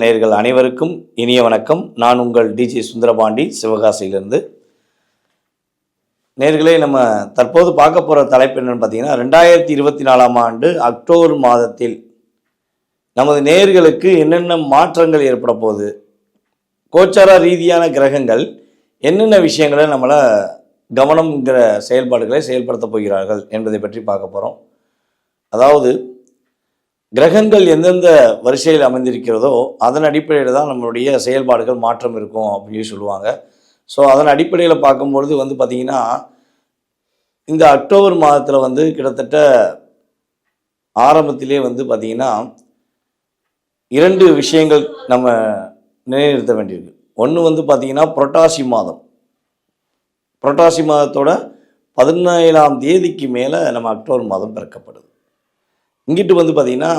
நேயர்கள் அனைவருக்கும் இனிய வணக்கம். நான் உங்கள் டிஜி சுந்தரபாண்டி, சிவகாசியிலிருந்து. நேயர்களே, நம்ம தற்போது பார்க்க போகிற தலைப்பு என்னன்னு பார்த்தீங்கன்னா, 2024ஆம் ஆண்டு அக்டோபர் மாதத்தில் நமது நேயர்களுக்கு என்னென்ன மாற்றங்கள் ஏற்பட போகுது, கோச்சார ரீதியான கிரகங்கள் என்னென்ன விஷயங்களை நம்மளை கவனம்ங்கிற செயல்பாடுகளை செயல்படுத்த போகிறார்கள் என்பதை பற்றி பார்க்க போகிறோம். அதாவது கிரகங்கள் எந்தெந்த வரிசையில் அமைந்திருக்கிறதோ அதன் அடிப்படையில் தான் நம்மளுடைய செயல்பாடுகள் மாற்றம் இருக்கும் அப்படின்னு சொல்லுவாங்க. ஸோ அதன் அடிப்படையில் பார்க்கும்பொழுது பார்த்திங்கன்னா, இந்த அக்டோபர் மாதத்தில் கிட்டத்தட்ட ஆரம்பத்திலே பார்த்திங்கன்னா 2 விஷயங்கள் நம்ம நிலைநிறுத்த வேண்டியிருக்கு. ஒன்று பார்த்திங்கன்னா புரட்டாசி மாதம். புரட்டாசி மாதத்தோட 17ஆம் தேதிக்கு மேலே நம்ம அக்டோபர் மாதம் பிறக்கப்படுது. இங்கிட்டு பார்த்திங்கன்னா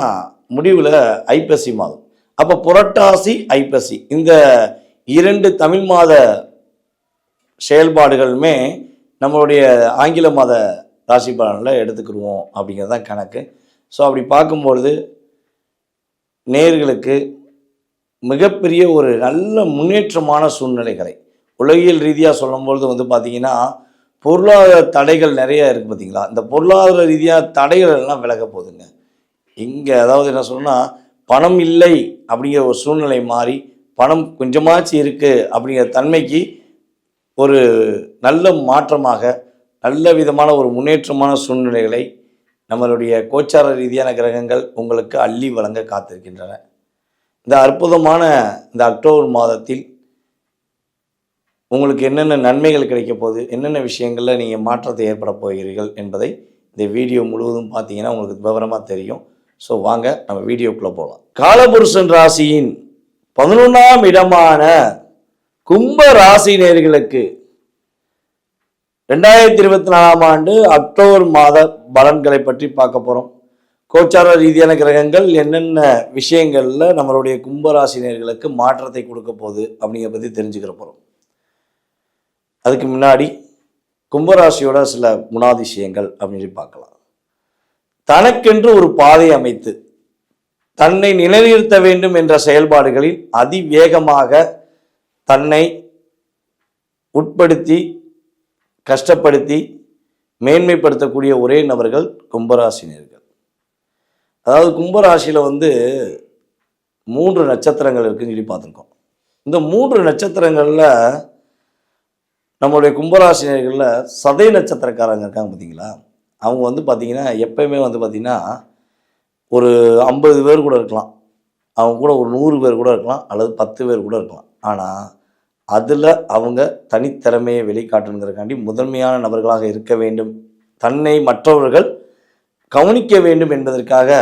முடிவில் ஐப்பசி மாதம். அப்போ புரட்டாசி ஐப்பசி இந்த 2 தமிழ் மாத செயல்பாடுகளுமே நம்மளுடைய ஆங்கில மாத ராசி பலனில் எடுத்துக்கிடுவோம் அப்படிங்கிறது தான் கணக்கு. ஸோ அப்படி பார்க்கும்பொழுது நேயர்களுக்கு மிகப்பெரிய ஒரு நல்ல முன்னேற்றமான சூழ்நிலைகளை உலகியல் ரீதியாக சொல்லும்பொழுது பார்த்திங்கன்னா பொருளாதார தடைகள் நிறைய இருக்குது. பார்த்திங்களா, இந்த பொருளாதார ரீதியாக தடைகள் எல்லாம் விலக போகுதுங்க. இங்கே அதாவது என்ன சொல்லணும்னா, பணம் இல்லை அப்படிங்கிற ஒரு சூழ்நிலை மாறி பணம் கொஞ்சமாச்சு இருக்குது அப்படிங்கிற தன்மைக்கு ஒரு நல்ல மாற்றமாக நல்ல விதமான ஒரு முன்னேற்றமான சூழ்நிலைகளை நம்மளுடைய கோச்சார ரீதியான கிரகங்கள் உங்களுக்கு அள்ளி வழங்க காத்திருக்கின்றன. இந்த அற்புதமான இந்த அக்டோபர் மாதத்தில் உங்களுக்கு என்னென்ன நன்மைகள் கிடைக்க போகுது, என்னென்ன விஷயங்களில் நீங்கள் மாற்றத்தை ஏற்பட போகிறீர்கள் என்பதை இந்த வீடியோ முழுவதும் பார்த்தீங்கன்னா உங்களுக்கு விவரமாக தெரியும். ஸோ வாங்க நம்ம வீடியோக்குள்ளே போகலாம். காலபுருஷன் ராசியின் 11ஆம் இடமான கும்ப ராசி நேயர்களுக்கு 2024ஆம் ஆண்டு அக்டோபர் மாத பலன்களை பற்றி பார்க்க போகிறோம். கோச்சார ரீதியான கிரகங்கள் என்னென்ன விஷயங்களில் நம்மளுடைய கும்பராசி நேயர்களுக்கு மாற்றத்தை கொடுக்க போகுது அப்படிங்கிற பற்றி தெரிஞ்சுக்கிற போகிறோம். அதுக்கு முன்னாடி கும்பராசியோட சில குணாதிசயங்கள் அப்படின்னு பார்க்கலாம். தனக்கென்று ஒரு பாதை அமைத்து தன்னை நிலைநிறுத்த வேண்டும் என்ற செயல்பாடுகளில் அதிவேகமாக தன்னை உட்படுத்தி கஷ்டப்படுத்தி மேன்மைப்படுத்தக்கூடிய ஒரே நபர்கள் கும்பராசினியர்கள். அதாவது கும்பராசியில் 3 நட்சத்திரங்கள் இருக்குன்னு சொல்லி பார்த்துருக்கோம். இந்த 3 நட்சத்திரங்களில் நம்மளுடைய கும்பராசினியர்களில் சதய நட்சத்திரக்காரங்க இருக்காங்க பார்த்தீங்களா, அவங்க பார்த்திங்கன்னா எப்பயுமே பார்த்திங்கன்னா ஒரு 50 பேர் கூட இருக்கலாம், அவங்க கூட ஒரு 100 பேர் கூட இருக்கலாம், அல்லது 10 பேர் கூட இருக்கலாம். ஆனால் அதில் அவங்க தனித்திறமையை வெளிக்காட்டுங்கிறதுக்காண்டி முதன்மையான நபர்களாக இருக்க வேண்டும், தன்னை மற்றவர்கள் கவனிக்க வேண்டும் என்பதற்காக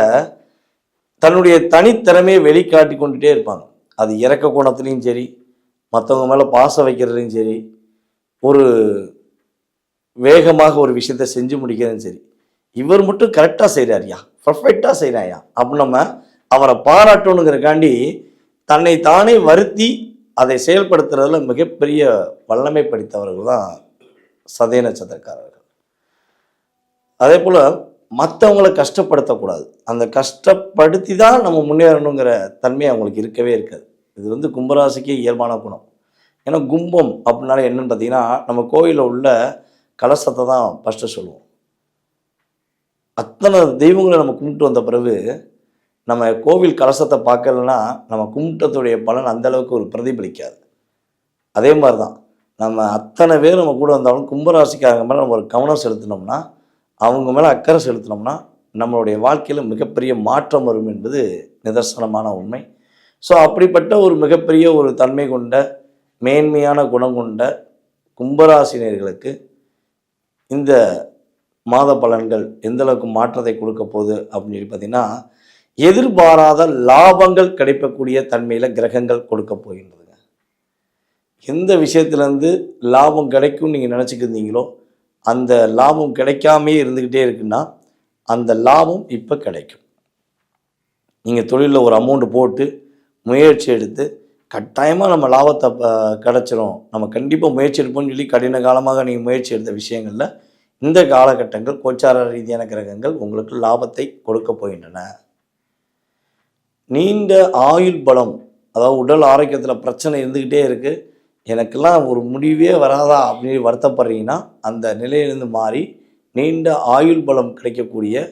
தன்னுடைய தனித்திறமையை வெளிக்காட்டி கொண்டுகிட்டே இருப்பாங்க. அது இறக்க கோணத்துலேயும் சரி, மற்றவங்க மேலே பாசம் வைக்கிறதுலையும் சரி, ஒரு வேகமாக ஒரு விஷயத்தை செஞ்சு முடிக்கிறதும் சரி, இவர் மட்டும் கரெக்டாக செய்கிறாரியா, பர்ஃபெக்டாக செய்கிறாயா அப்படின்னு நம்ம அவரை பாராட்டணுங்கிறக்காண்டி தன்னை தானே வருத்தி அதை செயல்படுத்துறதுல மிகப்பெரிய வல்லமை படித்தவர்கள் தான் சதய நட்சத்திரக்காரர்கள். அதே போல் மற்றவங்களை கஷ்டப்படுத்தக்கூடாது, அந்த கஷ்டப்படுத்தி தான் நம்ம முன்னேறணுங்கிற தன்மை அவங்களுக்கு இருக்கவே இருக்காது. இது கும்பராசிக்கு இயல்பான குணம். ஏன்னா கும்பம் அப்படின்னால என்னன்னு பார்த்தீங்கன்னா, நம்ம கோயிலில் உள்ள கலசத்தை தான் ஃபஸ்ட்டு சொல்லுவோம். அத்தனை தெய்வங்களை நம்ம கும்பிட்டு வந்த பிறகு நம்ம கோவில் கலசத்தை பார்க்கலன்னா நம்ம கும்பிட்டத்துடைய பலன் அந்தளவுக்கு ஒரு பிரதிபலிக்காது. அதே மாதிரி தான் நம்ம அத்தனை பேர் நம்ம கூட வந்தாலும் கும்பராசிக்காரங்க மேலே நம்ம ஒரு கவனம் செலுத்தினோம்னா, அவங்க மேலே அக்கறை செலுத்தினோம்னா நம்மளுடைய வாழ்க்கையில் மிகப்பெரிய மாற்றம் வரும் என்பது நிதர்சனமான உண்மை. ஸோ அப்படிப்பட்ட ஒரு மிகப்பெரிய ஒரு தன்மை கொண்ட மேன்மையான குணம் கொண்ட கும்பராசினியர்களுக்கு இந்த மாத பலன்கள் எந்தளவுக்கு மாற்றத்தை கொடுக்க போகுது அப்படின்னு சொல்லி பார்த்தீங்கன்னா, எதிர்பாராத லாபங்கள் கிடைக்கக்கூடிய தன்மையில் கிரகங்கள் கொடுக்க போகின்றதுங்க. எந்த விஷயத்துலேருந்து லாபம் கிடைக்கும்னு நீங்கள் நினச்சிக்கிருந்தீங்களோ அந்த லாபம் கிடைக்காமே இருந்துக்கிட்டே இருக்குன்னா அந்த லாபம் இப்போ கிடைக்கும். நீங்கள் தொழிலில் ஒரு அமௌண்ட்டு போட்டு முயற்சி எடுத்து கட்டாயமாக நம்ம லாபத்தை கிடச்சிரும், நம்ம கண்டிப்பாக முயற்சி எடுப்போம்னு சொல்லி கடின காலமாக நீங்கள் முயற்சி எடுத்த விஷயங்களில் இந்த காலகட்டங்கள் கோச்சார ரீதியான கிரகங்கள் உங்களுக்கு லாபத்தை கொடுக்க போகின்றன. நீண்ட ஆயுள் பலம், அதாவது உடல் ஆரோக்கியத்தில் பிரச்சனை இருந்துக்கிட்டே இருக்குது, எனக்கெல்லாம் ஒரு முடிவே வராதா அப்படின்னு வருத்தப்படுறீங்கன்னா அந்த நிலையிலிருந்து மாறி நீண்ட ஆயுள் பலம் கிடைக்கக்கூடிய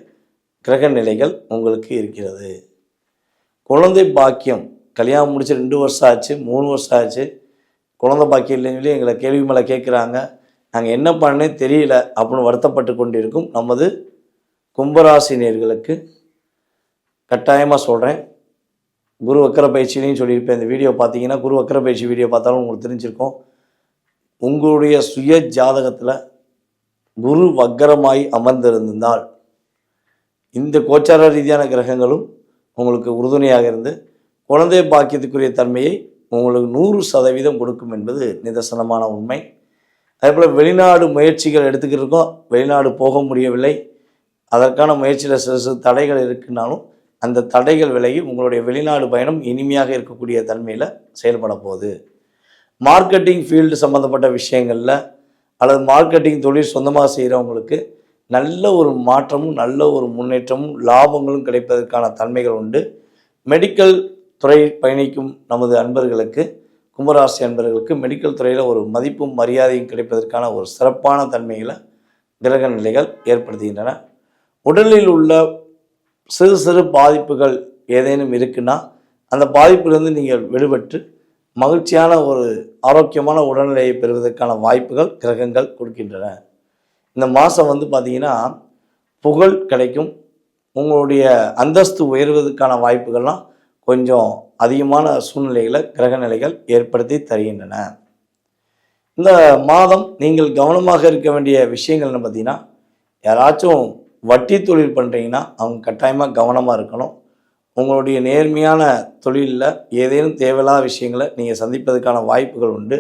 கிரக நிலைகள் உங்களுக்கு இருக்கிறது. குழந்தை பாக்கியம், கல்யாணம் முடிச்சு 2 வருஷம் ஆச்சு, 3 வருஷம் ஆச்சு, குழந்தை பாக்கியம் இல்லைன்னு சொல்லி எங்களை கேள்வி மேலே கேட்குறாங்க, நாங்கள் என்ன பண்ணே தெரியல அப்படின்னு வருத்தப்பட்டு கொண்டிருக்கும் நமது கும்பராசினியர்களுக்கு கட்டாயமாக சொல்கிறேன், குரு வக்கர பயிற்சியிலையும் சொல்லியிருப்பேன். இந்த வீடியோ பார்த்தீங்கன்னா குரு வக்கர பயிற்சி வீடியோ பார்த்தாலும் உங்களுக்கு தெரிஞ்சிருக்கும். உங்களுடைய சுய ஜாதகத்தில் குரு வக்கரமாய் அமர்ந்திருந்தால் இந்த கோச்சார ரீதியான கிரகங்களும் உங்களுக்கு உறுதுணையாக இருந்து குழந்தை பாக்கியத்துக்குரிய தன்மையை உங்களுக்கு 100% கொடுக்கும் என்பது நிதர்சனமான உண்மை. அதேபோல் வெளிநாடு முயற்சிகள் எடுத்துக்கிட்டு இருக்கோம், வெளிநாடு போக முடியவில்லை, அதற்கான முயற்சியில் சிறு தடைகள் இருக்குன்னாலும் அந்த தடைகள் விலகி உங்களுடைய வெளிநாடு பயணம் இனிமையாக இருக்கக்கூடிய தன்மையில் செயல்பட போகுது. மார்க்கெட்டிங் ஃபீல்டு சம்மந்தப்பட்ட விஷயங்களில் அல்லது மார்க்கெட்டிங் தொழில் சொந்தமாக செய்கிறவங்களுக்கு நல்ல ஒரு மாற்றமும் நல்ல ஒரு முன்னேற்றமும் லாபங்களும் கிடைப்பதற்கான தன்மைகள் உண்டு. மெடிக்கல் துறை பயணிக்கும் நமது அன்பர்களுக்கு, கும்பராசி அன்பர்களுக்கு மெடிக்கல் துறையில் ஒரு மதிப்பும் மரியாதையும் கிடைப்பதற்கான ஒரு சிறப்பான தன்மைகளை கிரக நிலைகள் ஏற்படுத்துகின்றன. உடலில் உள்ள சிறு சிறு பாதிப்புகள் ஏதேனும் இருக்குன்னா அந்த பாதிப்பிலிருந்து நீங்கள் விடுபட்டு மகிழ்ச்சியான ஒரு ஆரோக்கியமான உடல்நிலையை பெறுவதற்கான வாய்ப்புகள் கிரகங்கள் கொடுக்கின்றன. இந்த மாதம் பார்த்திங்கன்னா புகழ் கிடைக்கும், உங்களுடைய அந்தஸ்து உயர்வதற்கான வாய்ப்புகள்லாம் கொஞ்சம் அதிகமான சூழ்நிலைகளை கிரக நிலைகள் ஏற்படுத்தி தருகின்றன. இந்த மாதம் நீங்கள் கவனமாக இருக்க வேண்டிய விஷயங்கள்னு பார்த்தீங்கன்னா, யாராச்சும் வட்டி தொழில் பண்ணுறீங்கன்னா அவங்க கட்டாயமாக கவனமாக இருக்கணும். உங்களுடைய நேர்மையான தொழிலில் ஏதேனும் தேவையில்லாத விஷயங்களை நீங்கள் சந்திப்பதற்கான வாய்ப்புகள் உண்டு.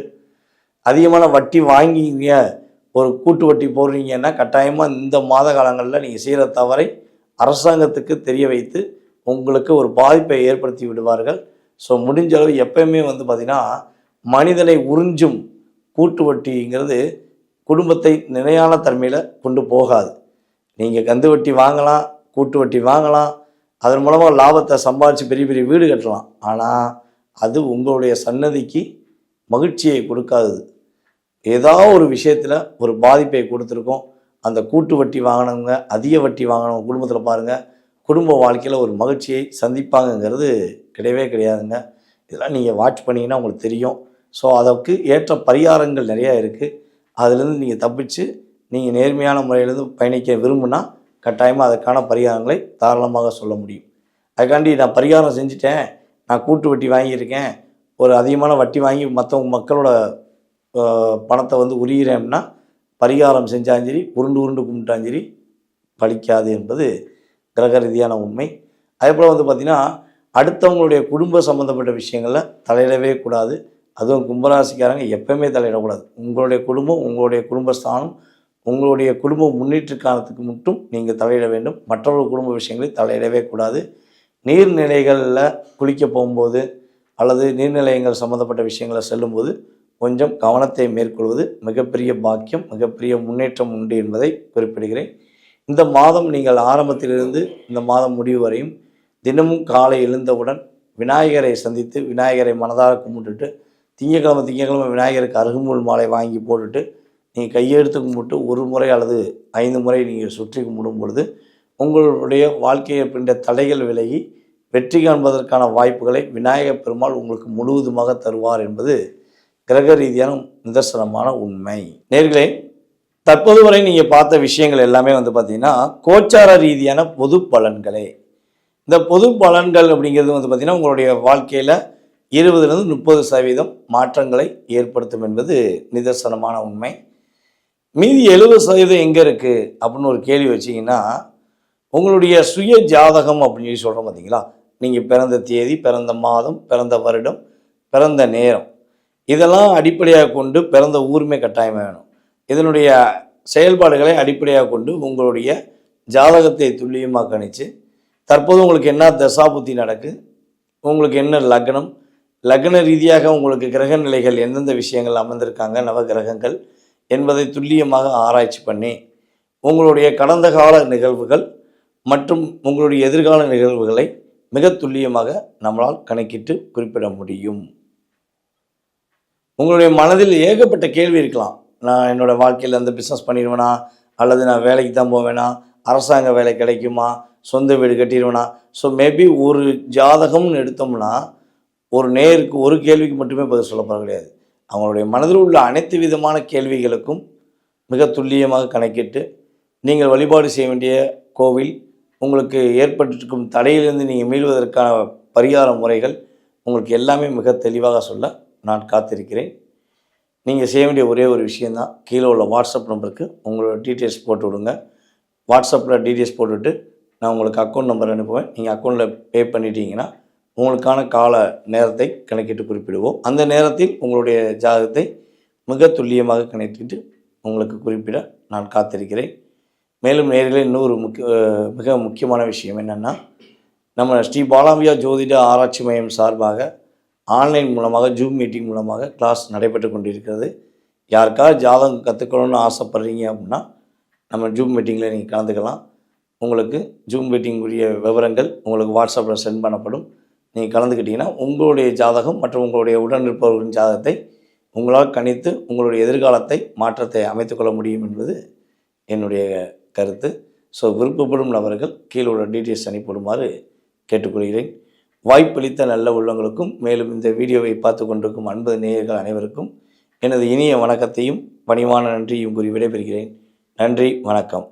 அதிகமான வட்டி வாங்கிங்க ஒரு கூட்டு வட்டி போடுறீங்கன்னா கட்டாயமாக இந்த மாத காலங்களில் நீங்கள் செய்கிற தவறை அரசாங்கத்துக்கு தெரிய வைத்து உங்களுக்கு ஒரு பாதிப்பை ஏற்படுத்தி விடுவார்கள். ஸோ முடிஞ்ச அளவு எப்பயுமே பார்த்திங்கன்னா மனிதனை உறிஞ்சும் கூட்டு வட்டிங்கிறது குடும்பத்தை நிலையான தன்மையில் கொண்டு போகாது. நீங்கள் கந்து வட்டி வாங்கலாம், கூட்டு வட்டி வாங்கலாம், அதன் மூலமாக லாபத்தை சம்பாதிச்சு பெரிய பெரிய வீடு கட்டலாம், ஆனால் அது உங்களுடைய சன்னதிக்கு மகிழ்ச்சியை கொடுக்காது. ஏதாவது ஒரு விஷயத்தில் ஒரு பாதிப்பை கொடுத்துருக்கோம். அந்த கூட்டு வட்டி வாங்கினவங்க, அதிக வட்டி வாங்கினவங்க குடும்பத்தில் பாருங்கள், குடும்ப வாழ்க்கையில் ஒரு மகிழ்ச்சியை சந்திப்பாங்கங்கிறது கிடையவே கிடையாதுங்க. இதெல்லாம் நீங்கள் வாட்ச் பண்ணிங்கன்னா உங்களுக்கு தெரியும். ஸோ அதற்கு ஏற்ற பரிகாரங்கள் நிறையா இருக்குது. அதுலேருந்து நீங்கள் தப்பிச்சு நீங்கள் நேர்மையான முறையிலேருந்து பயணிக்க விரும்புனா கட்டாயமாக அதற்கான பரிகாரங்களை தாராளமாக சொல்ல முடியும். அதுக்காண்டி நான் பரிகாரம் செஞ்சுட்டேன், நான் கூட்டு வட்டி வாங்கியிருக்கேன், ஒரு அதிகமான வட்டி வாங்கி மற்றவங்க மக்களோட பணத்தை உரிகிறேன்னா பரிகாரம் செஞ்சாலும் சரி, உருண்டு உருண்டு கும்பிட்டாலும் சரி பலிக்காது என்பது கிரக ரீதியான உண்மை. அதேபோல் பார்த்திங்கன்னா அடுத்தவங்களுடைய குடும்ப சம்மந்தப்பட்ட விஷயங்களில் தலையிடவே கூடாது. அதுவும் கும்பராசிக்காரங்க எப்பவுமே தலையிடக்கூடாது. உங்களுடைய குடும்பம், உங்களுடைய குடும்பஸ்தானம், உங்களுடைய குடும்ப முன்னேற்ற காலத்துக்கு மட்டும் நீங்கள் தலையிட வேண்டும். மற்றவர்கள் குடும்ப விஷயங்களில் தலையிடவே கூடாது. நீர்நிலைகளில் குளிக்க போகும்போது அல்லது நீர்நிலையங்கள் சம்மந்தப்பட்ட விஷயங்களை செல்லும்போது கொஞ்சம் கவனத்தை மேற்கொள்வது மிகப்பெரிய பாக்கியம், மிகப்பெரிய முன்னேற்றம் உண்டு என்பதை குறிப்பிடுகிறேன். இந்த மாதம் நீங்கள் ஆரம்பத்திலிருந்து இந்த மாதம் முடிவு வரையும் தினமும் காலை எழுந்தவுடன் விநாயகரை சந்தித்து விநாயகரை மனதார கும்பிட்டுட்டு திங்கக்கிழமை விநாயகருக்கு அருகம்புல் மாலை வாங்கி போட்டுட்டு நீங்கள் கையெடுத்து கும்பிட்டு ஒரு முறை அல்லது 5 முறை நீங்கள் சுற்றி கும்பிடும் பொழுது உங்களுடைய வாழ்க்கையை பின்ற தடைகள் விலகி வெற்றி காண்பதற்கான வாய்ப்புகளை விநாயகர் பெருமாள் உங்களுக்கு முழுவதுமாக தருவார் என்பது கிரக ரீதியான நிதர்சனமான உண்மை. நேர்களே, தற்போது வரை நீங்கள் பார்த்த விஷயங்கள் எல்லாமே பார்த்திங்கன்னா கோச்சார ரீதியான பொது பலன்களே. இந்த பொது பலன்கள் அப்படிங்கிறது பார்த்திங்கன்னா உங்களுடைய வாழ்க்கையில் 20-30% மாற்றங்களை ஏற்படுத்தும் என்பது நிதர்சனமான உண்மை. மீதி 70% எங்கே இருக்குது அப்படின்னு ஒரு கேள்வி வச்சிங்கன்னா, உங்களுடைய சுய ஜாதகம் அப்படின்னு சொல்கிறோம் பார்த்தீங்களா, நீங்கள் பிறந்த தேதி, பிறந்த மாதம், பிறந்த வருடம், பிறந்த நேரம், இதெல்லாம் அடிப்படையாக கொண்டு பிறந்த ஊருமே கட்டாயம் வேணும். இதனுடைய செயல்பாடுகளை அடிப்படையாக கொண்டு உங்களுடைய ஜாதகத்தை துல்லியமாக கணித்து தற்போது உங்களுக்கு என்ன தசாபுத்தி நடக்கு, உங்களுக்கு என்ன லக்னம், லக்ன ரீதியாக உங்களுக்கு கிரக நிலைகள் எந்தெந்த விஷயங்கள் அமர்ந்திருக்காங்க நவ கிரகங்கள் என்பதை துல்லியமாக ஆராய்ச்சி பண்ணி உங்களுடைய கடந்த கால நிகழ்வுகள் மற்றும் உங்களுடைய எதிர்கால நிகழ்வுகளை மிக துல்லியமாக நம்மளால் கணக்கிட்டு குறிப்பிட முடியும். உங்களுடைய மனதில் ஏகப்பட்ட கேள்வி இருக்கலாம். நான் என்னோடய வாழ்க்கையில் அந்த பிஸ்னஸ் பண்ணிடுவேனா, அல்லது நான் வேலைக்கு தான் போவேனா, அரசாங்க வேலை கிடைக்குமா, சொந்த வீடு கட்டிடுவேனா. ஸோ மேபி ஒரு ஜாதகம்னு எடுத்தோம்னா ஒரு நேருக்கு ஒரு கேள்விக்கு மட்டுமே பதில் சொல்லப்பட கிடையாது. அவங்களுடைய மனதில் உள்ள அனைத்து விதமான கேள்விகளுக்கும் மிக துல்லியமாக கணக்கிட்டு நீங்கள் வழிபாடு செய்ய வேண்டிய கோவில், உங்களுக்கு ஏற்பட்டிருக்கும் தடையிலிருந்து நீங்கள் மீள்வதற்கான பரிகார முறைகள் உங்களுக்கு எல்லாமே மிக தெளிவாக சொல்ல நான் காத்திருக்கிறேன். நீங்கள் செய்ய வேண்டிய ஒரே ஒரு விஷயந்தான், கீழே உள்ள வாட்ஸ்அப் நம்பருக்கு உங்களோட டீட்டெயில்ஸ் போட்டு விடுங்க. வாட்ஸ்அப்பில் டீட்டெயில்ஸ் போட்டுவிட்டு நான் உங்களுக்கு அக்கௌண்ட் நம்பர் அனுப்புவேன். நீங்கள் அக்கௌண்ட்டில் பே பண்ணிட்டீங்கன்னா உங்களுக்கான கால நேரத்தை கணக்கிட்டு குறிப்பிடுவோம். அந்த நேரத்தில் உங்களுடைய ஜாதகத்தை மிக துல்லியமாக கணக்கிட்டு உங்களுக்கு குறிப்பிட நான் காத்திருக்கிறேன். மேலும் நேரில் இன்னொரு மிக முக்கியமான விஷயம் என்னென்னா, நம்ம ஸ்ரீ பாலாம்பிகா ஜோதிட ஆராய்ச்சி மையம் சார்பாக ஆன்லைன் மூலமாக ஜூம் மீட்டிங் மூலமாக கிளாஸ் நடைபெற்று கொண்டிருக்கிறது. யாருக்காவது ஜாதகம் கற்றுக்கணும்னு ஆசைப்பட்றீங்க அப்படின்னா நம்ம ஜூம் மீட்டிங்கில் நீங்கள் கலந்துக்கலாம். உங்களுக்கு ஜூம் மீட்டிங் உரிய விவரங்கள் உங்களுக்கு வாட்ஸ்அப்பில் சென்ட் பண்ணப்படும். நீங்கள் கலந்துக்கிட்டிங்கன்னா உங்களுடைய ஜாதகம் மற்றும் உங்களுடைய உடன் இருப்பவர்களின் ஜாதகத்தை உங்களால் கணித்து உங்களுடைய எதிர்காலத்தை மாற்றத்தை அமைத்துக்கொள்ள முடியும் என்பது என்னுடைய கருத்து. ஸோ விருப்பப்படும் நபர்கள் கீழே உள்ள டீட்டெயில்ஸ் அனுப்பிவிடுமாறு கேட்டுக்கொள்கிறேன். வாய்ப்பளித்த நல்ல உள்ளங்களுக்கும் மேலும் இந்த வீடியோவை பார்த்து கொண்டிருக்கும் அன்பு நேயர்கள் அனைவருக்கும் எனது இனிய வணக்கத்தையும் பணிவான நன்றியும் கூறி விடைபெறுகிறேன். நன்றி, வணக்கம்.